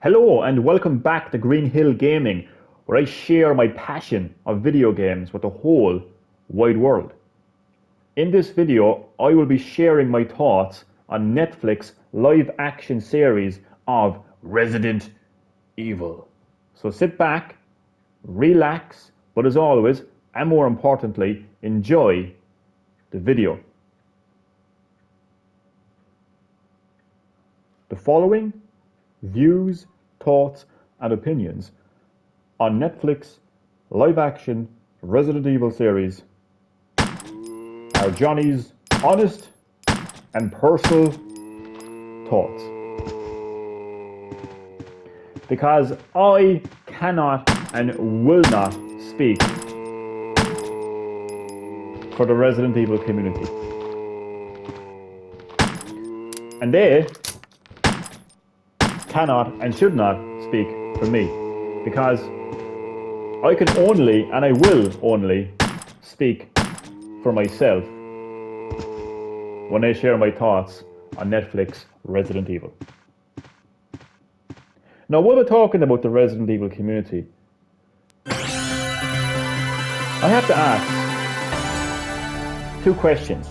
Hello and welcome back to Green Hill Gaming, where I share my passion of video games with the whole wide world. In this video, I will be sharing my thoughts on Netflix live action series of Resident Evil. So sit back, relax, but as always, and more importantly, enjoy the video. The following views, thoughts, and opinions on Netflix live-action Resident Evil series are Johnny's honest and personal thoughts. Because I cannot and will not speak for the Resident Evil community. And they cannot and should not speak for me, because I can only and I will only speak for myself when I share my thoughts on Netflix Resident Evil. Now, while we're talking about the Resident Evil community, I have to ask two questions.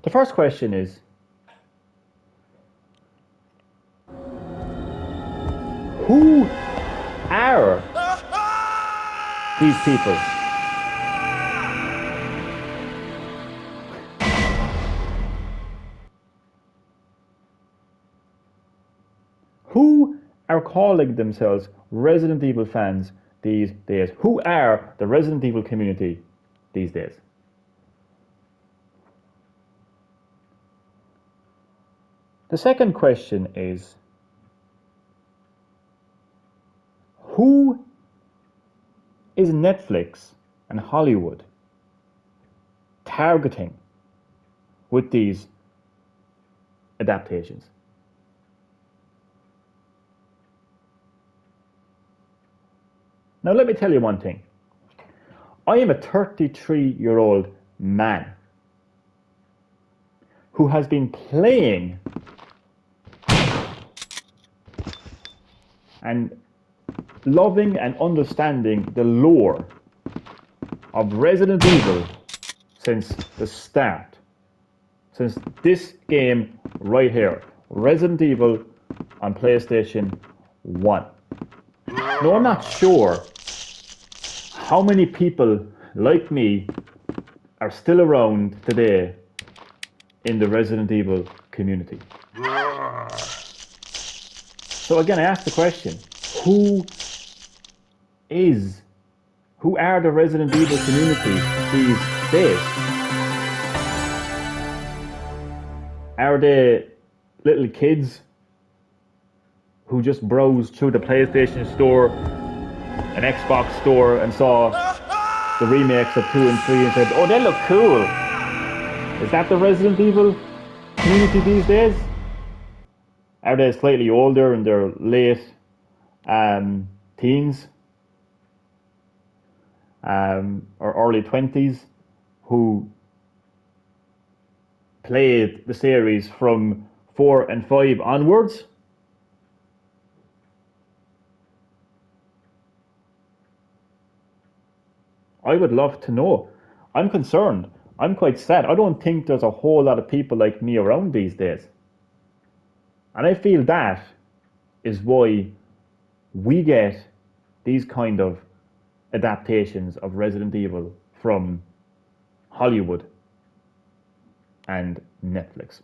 The first question is, who are these people? Who are calling themselves Resident Evil fans these days? Who are the Resident Evil community these days? The second question is, who is Netflix and Hollywood targeting with these adaptations? Now let me tell you one thing. I am a 33-year-old man who has been playing and loving and understanding the lore of Resident Evil since the start. Since this game right here, Resident Evil on PlayStation 1. Now, I'm not sure how many people like me are still around today in the Resident Evil community. So again, I ask the question, who are the Resident Evil community these days? Are they little kids who just browsed through the PlayStation store, an Xbox store, and saw the remakes of 2 and 3 and said, oh, they look cool? Is that the Resident Evil community these days? Are they slightly older, in their late teens or early 20s, who played the series from 4 and 5 onwards? I would love to know. I'm concerned. I'm quite sad. I don't think there's a whole lot of people like me around these days. And I feel that is why we get these kind of adaptations of Resident Evil from Hollywood and Netflix.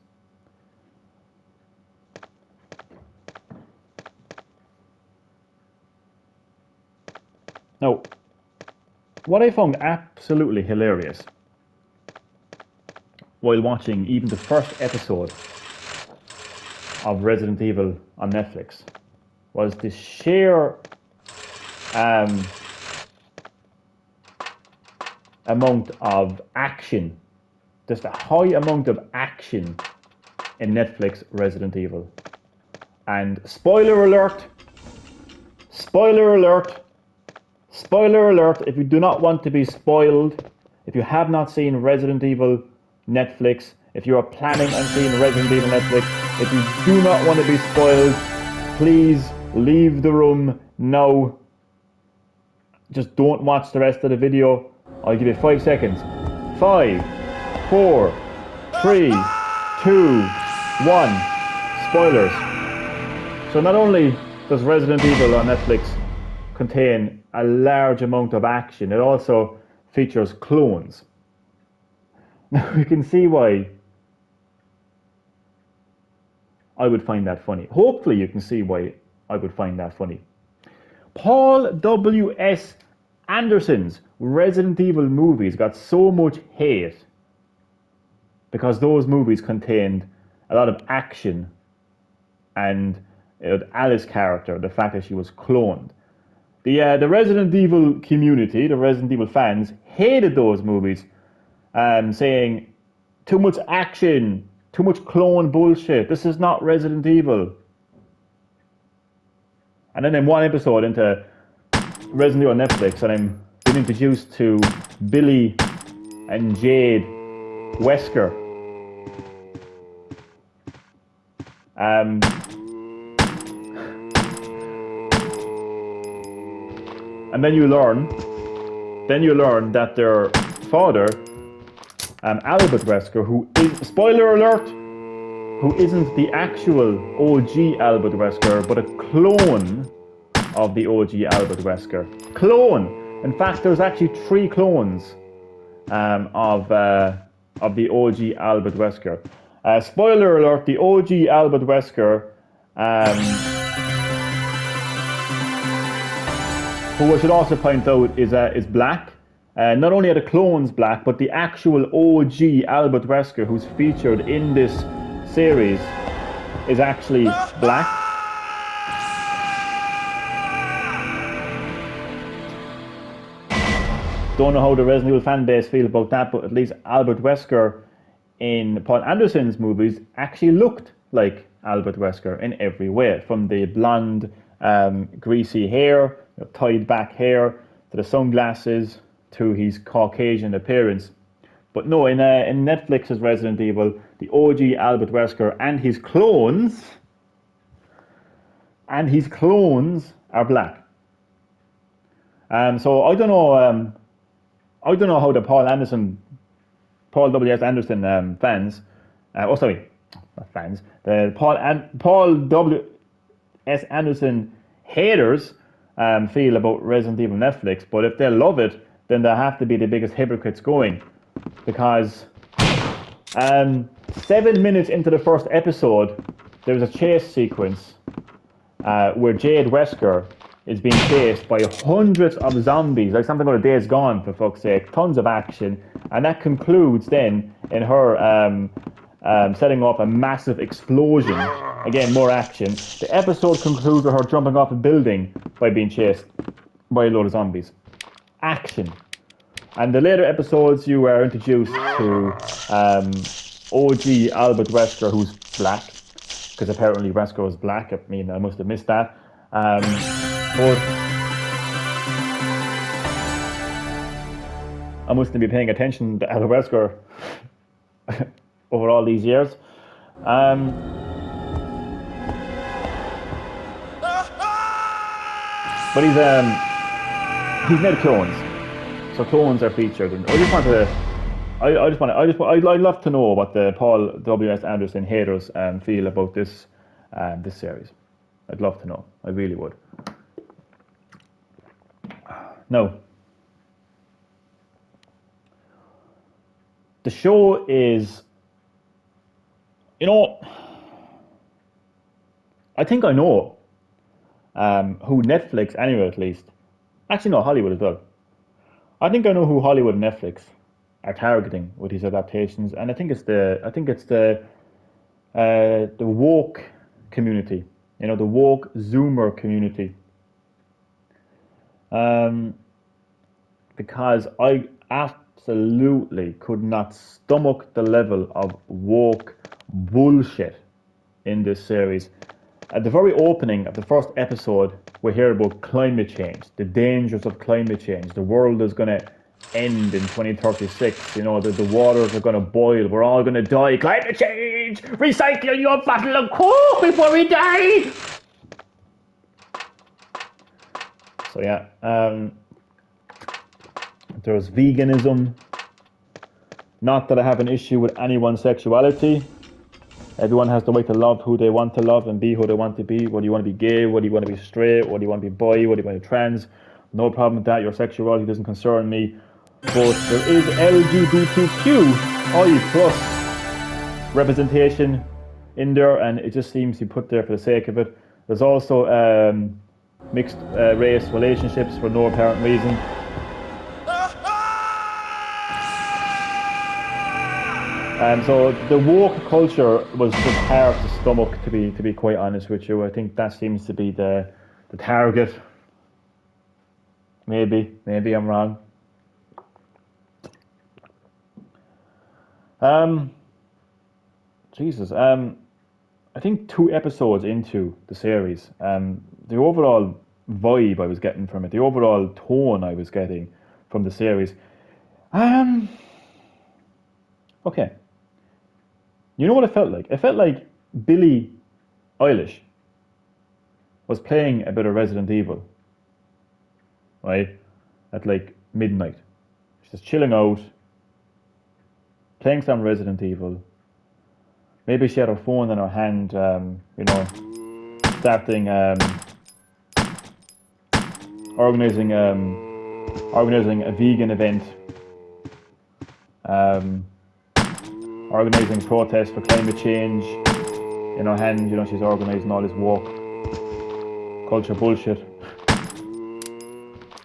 Now, what I found absolutely hilarious while watching even the first episode of Resident Evil on Netflix was the sheer amount of action, just a high amount of action in Netflix Resident Evil. And spoiler alert, spoiler alert, spoiler alert, if you do not want to be spoiled, if you have not seen Resident Evil Netflix, if you are planning on seeing Resident Evil Netflix, if you do not want to be spoiled, please leave the room now. Just don't watch the rest of the video. I'll give you 5 seconds. 5, 4, 3, 2, 1. Spoilers. So not only does Resident Evil on Netflix contain a large amount of action, it also features clones. Now you can see why I would find that funny. Hopefully you can see why I would find that funny. Paul W.S. Anderson's Resident Evil movies got so much hate because those movies contained a lot of action and Alice's character, the fact that she was cloned. The Resident Evil community, the Resident Evil fans, hated those movies, saying, too much action, too much clone bullshit, this is not Resident Evil. And then in one episode into Resident Evil on Netflix, and I'm being introduced to Billy and Jade Wesker. And then you learn that their father, Albert Wesker, who is, spoiler alert, who isn't the actual OG Albert Wesker, but a clone of the OG Albert Wesker. Clone! In fact, there's actually 3 clones of the OG Albert Wesker. Spoiler alert, the OG Albert Wesker, who I should also point out is black. Not only are the clones black, but the actual OG Albert Wesker, who's featured in this series, is actually black. Don't know how the Resident Evil fan base feel about that, but at least Albert Wesker in Paul Anderson's movies actually looked like Albert Wesker in every way, from the blonde, greasy hair, tied back hair, to the sunglasses, to his Caucasian appearance. But no, in Netflix's Resident Evil, the OG Albert Wesker and his clones are black. So I don't know how the Paul W.S. Anderson fans, not fans, the Paul W.S. Anderson haters feel about Resident Evil Netflix, but if they love it, then they have to be the biggest hypocrites going, because 7 minutes into the first episode, there's a chase sequence where Jade Wesker is being chased by hundreds of zombies, like something out of Days Gone, for fuck's sake. Tons of action, and that concludes then in her setting off a massive explosion. Again, more action. The episode concludes with her jumping off a building by being chased by a load of zombies. Action. And the later episodes, you are introduced to OG Albert Wesker, who's black, because apparently Wesker was black. I mean, I must have missed that. But I mustn't be paying attention to Albert Wesker over all these years. But he's made clones, so clones are featured. And I'd love to know what the Paul W.S. Anderson haters feel about this series. I'd love to know. I really would. Now, the show is, I think I know who Netflix, anyway, at least. Actually, no, Hollywood as well. I think I know who Hollywood and Netflix are targeting with these adaptations, and I think it's the woke community. The woke Zoomer community. Because I absolutely could not stomach the level of woke bullshit in this series. At the very opening of the first episode, we hear about climate change, the dangers of climate change. The world is going to end in 2036. The waters are going to boil. We're all going to die. Climate change! Recycle your bottle of Coke before we die! So yeah, there's veganism. Not that I have an issue with anyone's sexuality. Everyone has the right to love who they want to love and be who they want to be. Whether you want to be gay, whether you want to be straight, whether you want to be bi, whether you want to be trans. No problem with that. Your sexuality doesn't concern me. But there is LGBTQI plus representation in there, and it just seems to be put there for the sake of it. There's also mixed race relationships for no apparent reason. And so the woke culture was just hard to stomach, to be quite honest with you. I think that seems to be the target. Maybe I'm wrong. Jesus. I think 2 episodes into the series, the overall vibe I was getting from it, the overall tone I was getting from the series, okay. You know what it felt like? It felt like Billie Eilish was playing a bit of Resident Evil, right? At like midnight. She's just chilling out, playing some Resident Evil. Maybe she had her phone in her hand, starting organizing a vegan event, organizing protests for climate change. In her hand, she's organizing all this woke culture bullshit.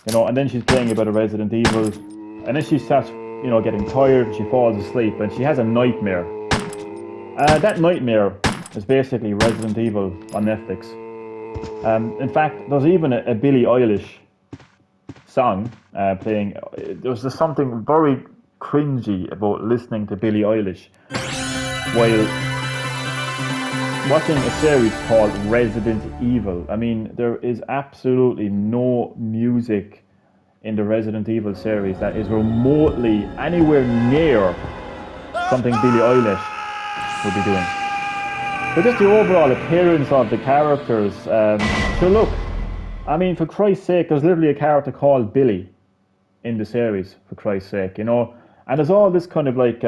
And then she's playing a bit of Resident Evil, and then she starts, getting tired, and she falls asleep, and she has a nightmare. That nightmare is basically Resident Evil on Netflix. In fact, there's even a Billie Eilish song playing. There's just something very cringy about listening to Billie Eilish while watching a series called Resident Evil. I mean, there is absolutely no music in the Resident Evil series that is remotely anywhere near something Billie Eilish would be doing. But just the overall appearance of the characters, so look, I mean, for Christ's sake, there's literally a character called Billy in the series, for Christ's sake, and there's all this kind of like,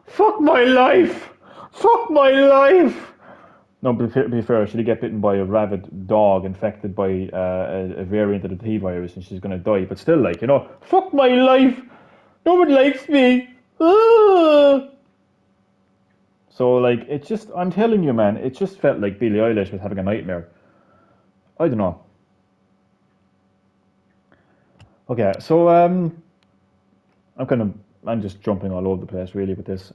fuck my life! Fuck my life! No, but to be fair, she'll get bitten by a rabid dog infected by a variant of the T virus, and she's gonna die. But still, like, fuck my life! No one likes me! Ah! So, like, it's just, I'm telling you, man, it just felt like Billie Eilish was having a nightmare. I don't know. Okay, so, I'm just jumping all over the place, really, with this.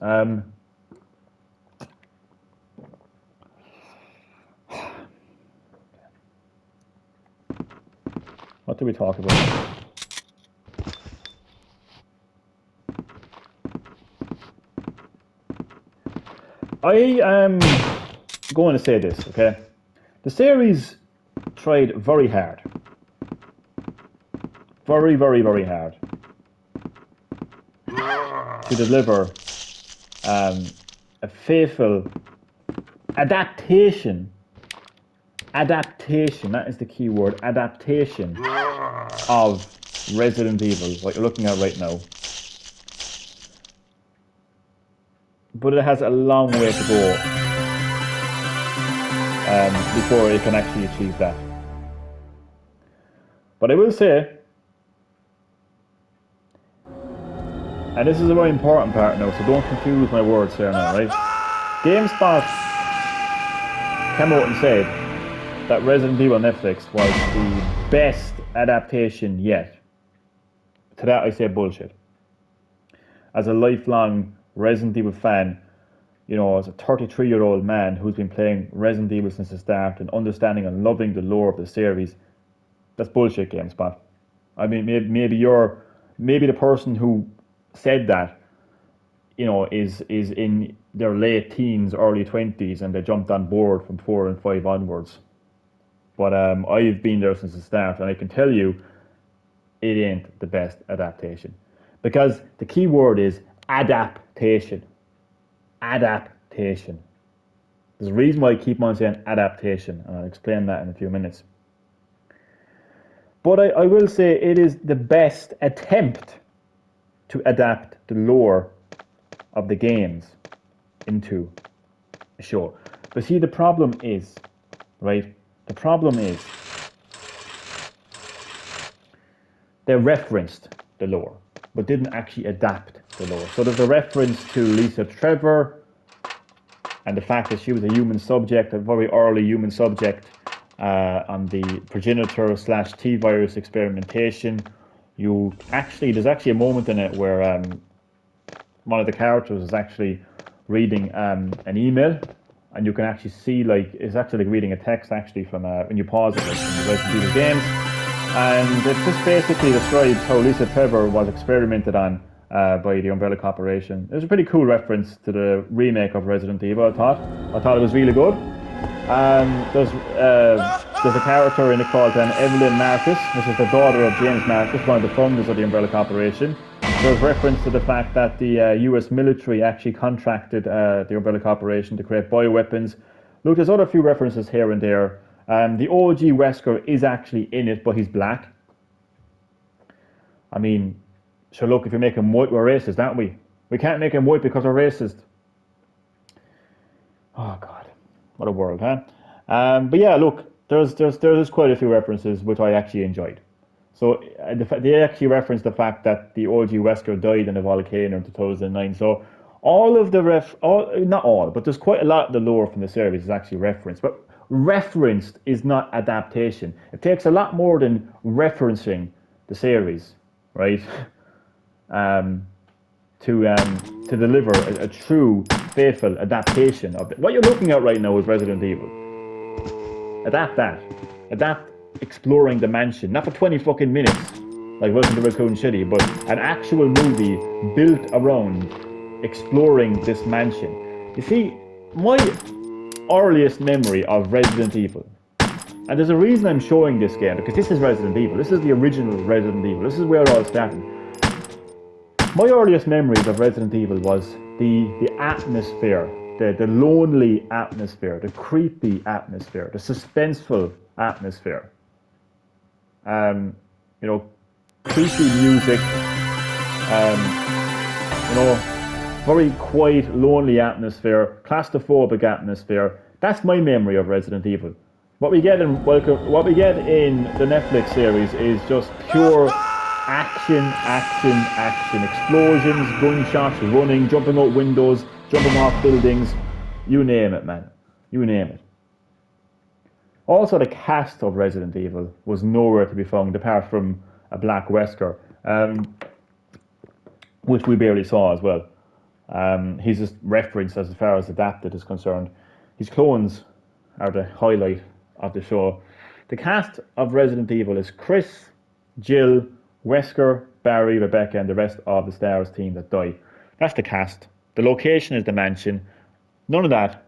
What do we talk about? I am going to say this, okay? The series tried very hard. Very, very, very hard to deliver a faithful adaptation. Adaptation, that is the key word. Adaptation of Resident Evil, what you're looking at right now. But it has a long way to go before it can actually achieve that. But I will say, and this is a very important part now, so don't confuse my words here now, right? GameSpot came out and said that Resident Evil Netflix was the best adaptation yet. To that I say bullshit. As a lifelong Resident Evil fan, as a 33-year-old man who's been playing Resident Evil since the start and understanding and loving the lore of the series, that's bullshit, GameSpot. I mean, maybe the person who said that, is in their late teens, early 20s, and they jumped on board from 4 and 5 onwards. But I've been there since the start, and I can tell you, it ain't the best adaptation. Because the key word is adaptation. Adaptation. There's a reason why I keep on saying adaptation, and I'll explain that in a few minutes. But I will say it is the best attempt to adapt the lore of the games into a show. But see, the problem is, right? The problem is they referenced the lore, but didn't actually adapt the lore. So there's a reference to Lisa Trevor and the fact that she was a human subject, a very early human subject on the progenitor / T-virus experimentation. There's actually a moment in it where one of the characters is actually reading an email, and you can actually see it's actually like reading a text actually from when you pause it, like from the Resident Evil games, and it just basically describes how Lisa Trevor was experimented on by the Umbrella Corporation. It was a pretty cool reference to the remake of Resident Evil. I thought it was really good. There's a character in it called Evelyn Marcus, which is the daughter of James Marcus, one of the founders of the Umbrella Corporation. There's reference to the fact that the US military actually contracted the Umbrella Corporation to create bioweapons. Look, there's other few references here and there. The OG Wesker is actually in it, but he's black. I mean, so look, if you make him white, we're racist, aren't we? We can't make him white because we're racist. Oh God, what a world, huh? But yeah, look, there's quite a few references which I actually enjoyed. So they actually referenced the fact that the OG Wesker died in a volcano in 2009. So all of the not all, but there's quite a lot of the lore from the series is actually referenced. But referenced is not adaptation. It takes a lot more than referencing the series, right? To deliver a true, faithful adaptation of it. What you're looking at right now is Resident Evil. Adapt that. Adapt exploring the mansion, not for 20 fucking minutes, like Welcome to Raccoon City, but an actual movie built around exploring this mansion. You see, my earliest memory of Resident Evil, and there's a reason I'm showing this game, because this is Resident Evil. This is the original Resident Evil. This is where it all started. My earliest memories of Resident Evil was the atmosphere, the lonely atmosphere, the creepy atmosphere, the suspenseful atmosphere. Creepy music, very quiet, lonely atmosphere, claustrophobic atmosphere. That's my memory of Resident Evil. What we get in the Netflix series is just pure action, explosions, gunshots, running, jumping out windows, jumping off buildings, you name it, man. You name it. Also, the cast of Resident Evil was nowhere to be found apart from a black Wesker, which we barely saw as well. He's just referenced as far as adapted is concerned. His clones are the highlight of the show. The cast of Resident Evil is Chris, Jill, Wesker, Barry, Rebecca, and the rest of the stars team that die. That's the cast. The location is the mansion. None of that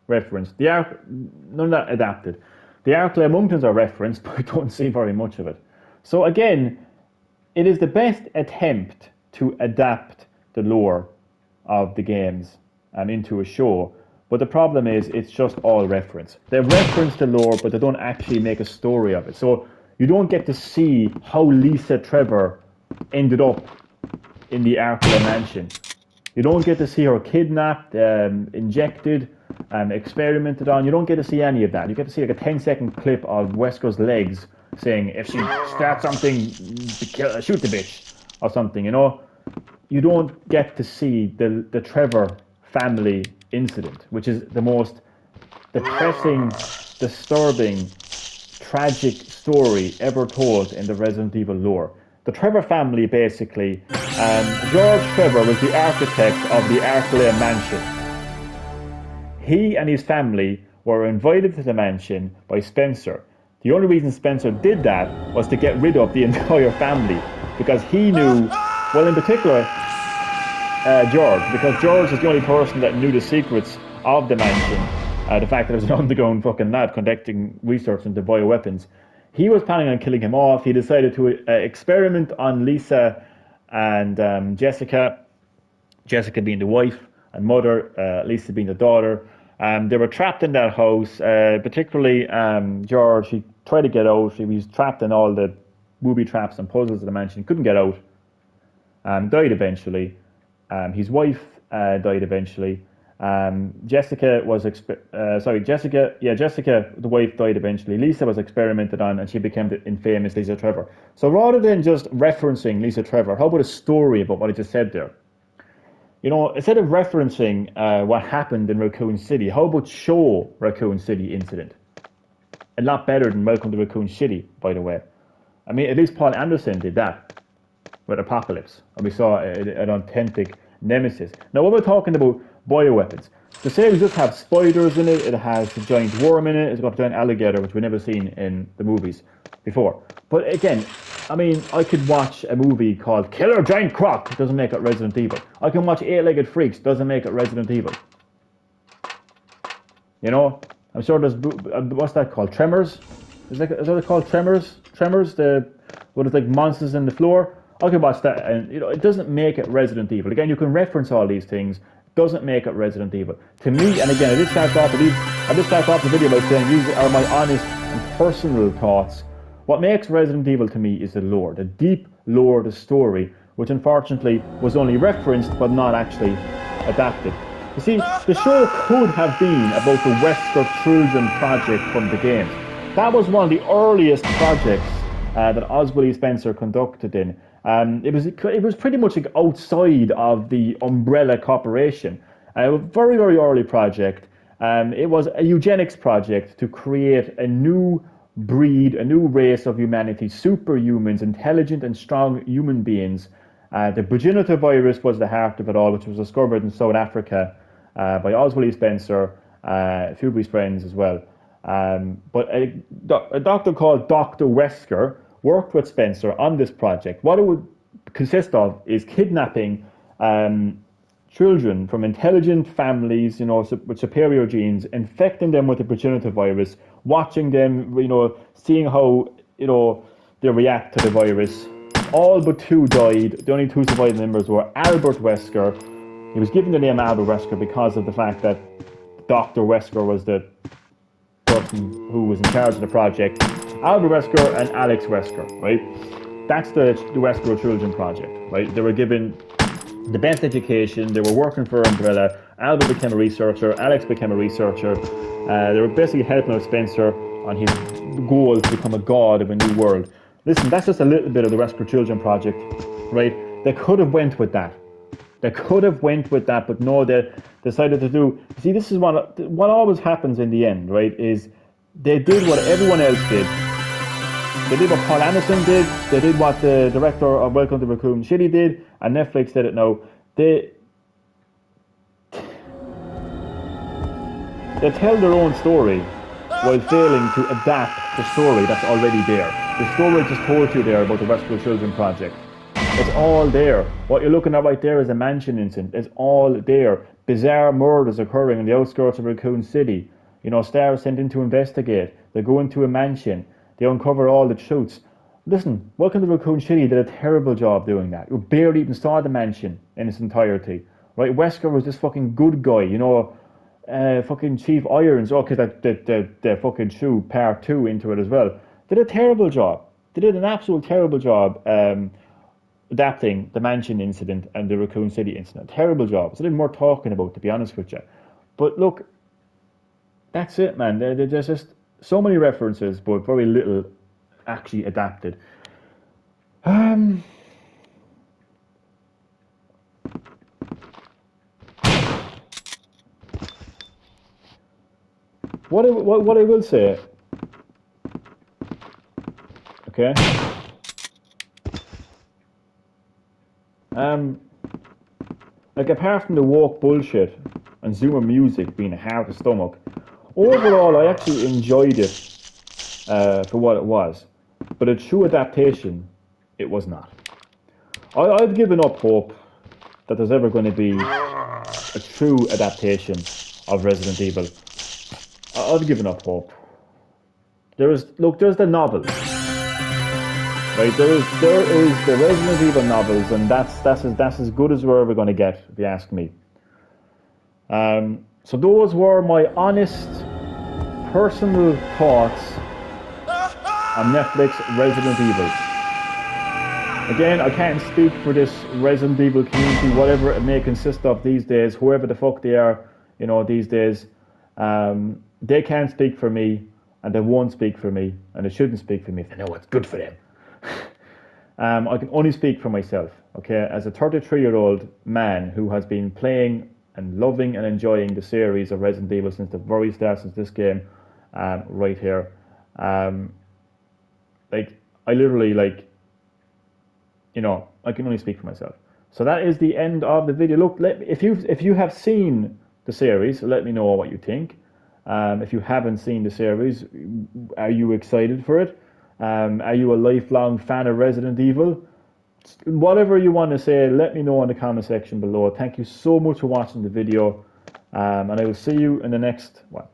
referenced. None of that adapted. The Arklay Mountains are referenced, but I don't see very much of it. So again, it is the best attempt to adapt the lore of the games into a show. But the problem is, it's just all reference. They reference the lore, but they don't actually make a story of it. So you don't get to see how Lisa Trevor ended up in the Arklay mansion. You don't get to see her kidnapped, injected, experimented on. You don't get to see any of that. You get to see like a 10-second clip of Wesker's legs saying, if she starts something, shoot the bitch, or something, You don't get to see the Trevor family incident, which is the most depressing, disturbing, tragic story ever told in the Resident Evil lore. The Trevor family, basically, George Trevor was the architect of the Arklay mansion. He and his family were invited to the mansion by Spencer. The only reason Spencer did that was to get rid of the entire family, because he knew, well, in particular, George, because George is the only person that knew the secrets of the mansion. The fact that it was an underground fucking lab conducting research into bioweapons. He was planning on killing him off. He decided to experiment on Lisa and Jessica. Jessica being the wife and mother, Lisa being the daughter. They were trapped in that house, particularly George. He tried to get out. He was trapped in all the booby traps and puzzles of the mansion. He couldn't get out. Died eventually. His wife died eventually. Jessica was Jessica. Yeah, Jessica, the wife, died eventually. Lisa was experimented on, and she became the infamous Lisa Trevor. So rather than just referencing Lisa Trevor, how about a story about what I just said there? Instead of referencing what happened in Raccoon City, how about show Raccoon City incident? A lot better than Welcome to Raccoon City, by the way. I mean, at least Paul Anderson did that with Apocalypse, and we saw an authentic nemesis. Now, when we're talking about bioweapons, the series does have spiders in it, it has a giant worm in it, it's got a giant alligator, which we've never seen in the movies before. But again, I mean, I could watch a movie called Killer Giant Croc, doesn't make it Resident Evil. I can watch Eight-Legged Freaks, doesn't make it Resident Evil. I'm sure there's, what's that called, Tremors? Is that it called Tremors? Tremors, what is like monsters in the floor? I can watch that, and it doesn't make it Resident Evil. Again, you can reference all these things, doesn't make it Resident Evil. To me, and again, I just start off the video by saying these are my honest and personal thoughts. What makes Resident Evil to me is the lore, the deep lore, the story, which unfortunately was only referenced but not actually adapted. You see, the show could have been about the Wesker Children project from the games. That was one of the earliest projects that Oswald E. Spencer conducted in. It was pretty much like outside of the Umbrella Corporation. A very, very early project. It was a eugenics project to create a new breed, a new race of humanity, superhumans, intelligent and strong human beings. The progenitor virus was the heart of it all, which was discovered in South Africa by Oswald E. Spencer, a few of his friends as well. But a doctor called Dr. Wesker worked with Spencer on this project. What it would consist of is kidnapping children from intelligent families, with superior genes, infecting them with the progenitor virus, watching them, seeing how, they react to the virus. All but two died. The only two surviving members were Albert Wesker. He was given the name Albert Wesker because of the fact that Dr. Wesker was the person who was in charge of the project. Albert Wesker and Alex Wesker, right? That's the Wesker Children Project, right? They were given the best education. They were working for Umbrella. Albert became a researcher. Alex became a researcher. They were basically helping out Spencer on his goal to become a god of a new world. Listen, that's just a little bit of the Wesker Children Project, right? They could have went with that. But no, they decided to do. See, this is what always happens in the end, right? Is they did what everyone else did. They did what Paul Anderson did. They did what the director of Welcome to Raccoon City did, and Netflix did it now. They tell their own story while failing to adapt the story that's already there. The story I just told you there about the Wesker Children Project. It's all there. What you're looking at right there is a mansion incident. It's all there. Bizarre murders occurring in the outskirts of Raccoon City. Stars sent in to investigate. They go into a mansion. They uncover all the truths. Listen, Welcome to Raccoon City did a terrible job doing that. You barely even saw the mansion in its entirety. Right? Wesker was this fucking good guy, fucking Chief Irons. Okay, the fucking shoe part 2 into it as well. Did a terrible job. They did an absolute terrible job adapting the mansion incident and the Raccoon City incident. Terrible job. It's a little more talking about, to be honest with you. But look, that's it, man. There's just so many references, but very little actually adapted. What I will say, okay, like apart from the woke bullshit and Zoomer music being a hard to stomach, overall I actually enjoyed it for what it was, but a true adaptation it was not. I've given up hope that there's ever going to be a true adaptation of Resident Evil. I've given up hope. There's the novels. Right, there is the Resident Evil novels, and that's as good as we're ever going to get, if you ask me. So those were my honest, personal thoughts on Netflix Resident Evil. Again, I can't speak for this Resident Evil community, whatever it may consist of these days, whoever the fuck they are, you know, these days. They can't speak for me, and they won't speak for me, and they shouldn't speak for me if they know what's good for them. I can only speak for myself, okay? As a 33-year-old man who has been playing and loving and enjoying the series of Resident Evil since the very start, since this game, right here. Like, I literally, like, you know, I can only speak for myself. So that is the end of the video. Look, if you have seen the series, let me know what you think. If you haven't seen the series, are you excited for it? Are you a lifelong fan of Resident Evil? Whatever you want to say, let me know in the comment section below. Thank you so much for watching the video, and I will see you in the next one.